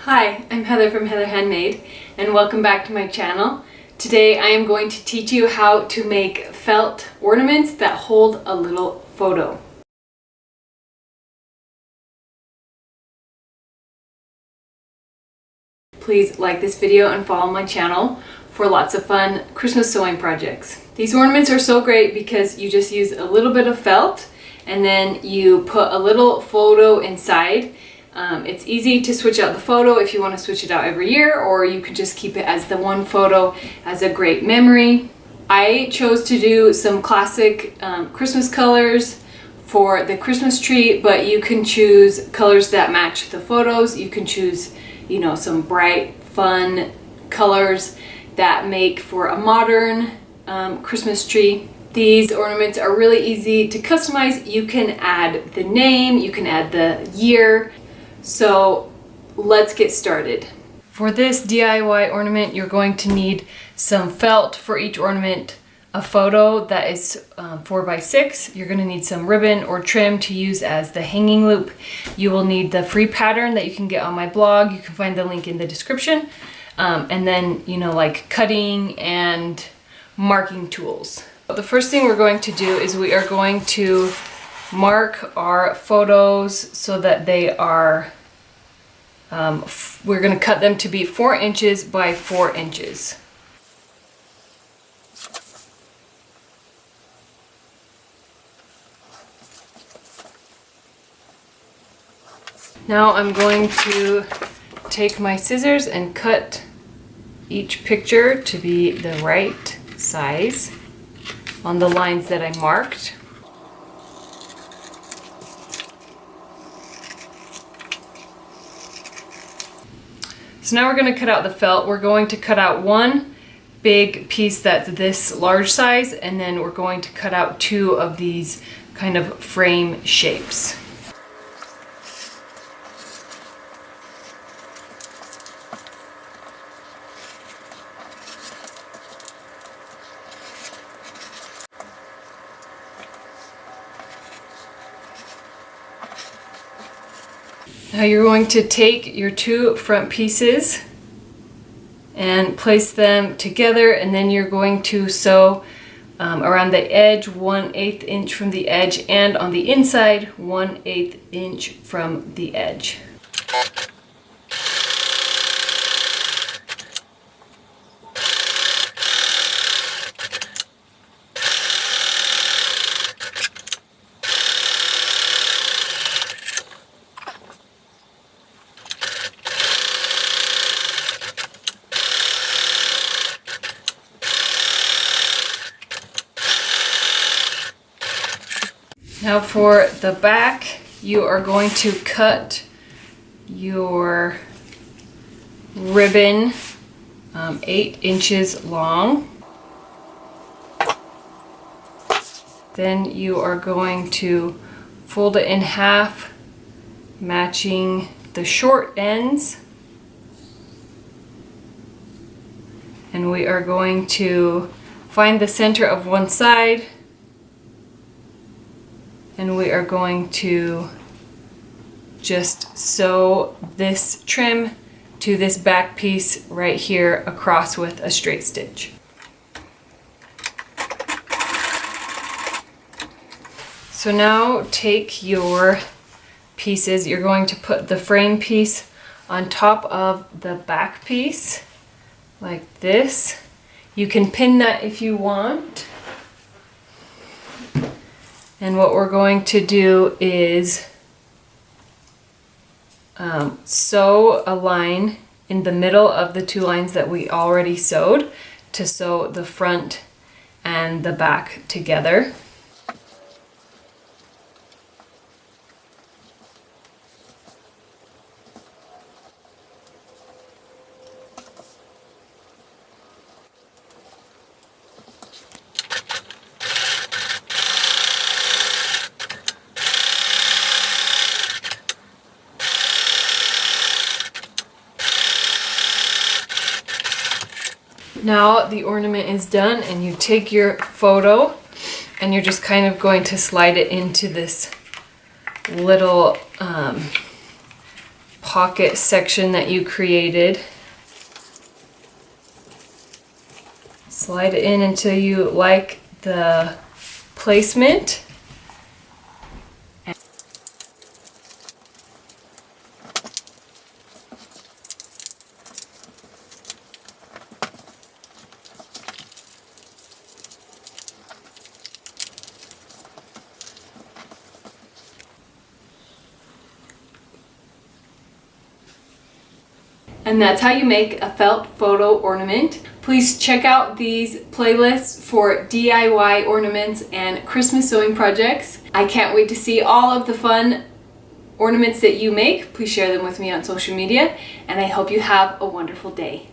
Hi, I'm Heather from Heather Handmade, and welcome back to my channel. Today I am going to teach you how to make felt ornaments that hold a little photo. Please like this video and follow my channel for lots of fun Christmas sewing projects. These ornaments are so great because you just use a little bit of felt and then you put a little photo inside. It's easy to switch out the photo if you want to switch it out every year, or you could just keep it as the one photo as a great memory. I chose to do some classic Christmas colors for the Christmas tree, but you can choose colors that match the photos. You can choose, some bright, fun colors that make for a modern Christmas tree. These ornaments are really easy to customize. You can add the name, you can add the year. So let's get started. For this DIY ornament, you're going to need some felt for each ornament, a photo that is 4x6. You're going to need some ribbon or trim to use as the hanging loop. You will need the free pattern that you can get on my blog. You can find the link in the description. And then, like cutting and marking tools. The first thing we're going to do is we are going to mark our photos so that they are we're going to cut them to be 4 inches by 4 inches. Now I'm going to take my scissors and cut each picture to be the right size on the lines that I marked. So now we're going to cut out the felt. We're going to cut out one big piece that's this large size, and then we're going to cut out 2 of these kind of frame shapes. Now you're going to take your 2 front pieces and place them together, and then you're going to sew around the edge 1/8 inch from the edge, and on the inside 1/8 inch from the edge. Now for the back, you are going to cut your ribbon 8 inches long. Then you are going to fold it in half, matching the short ends. And we are going to find the center of one side, and we are going to just sew this trim to this back piece right here across with a straight stitch. So now take your pieces. You're going to put the frame piece on top of the back piece like this. You can pin that if you want. And what we're going to do is sew a line in the middle of the 2 lines that we already sewed to sew the front and the back together. Now the ornament is done, and you take your photo and you're just kind of going to slide it into this little pocket section that you created. Slide it in until you like the placement. And that's how you make a felt photo ornament. Please check out these playlists for DIY ornaments and Christmas sewing projects. I can't wait to see all of the fun ornaments that you make. Please share them with me on social media, and I hope you have a wonderful day.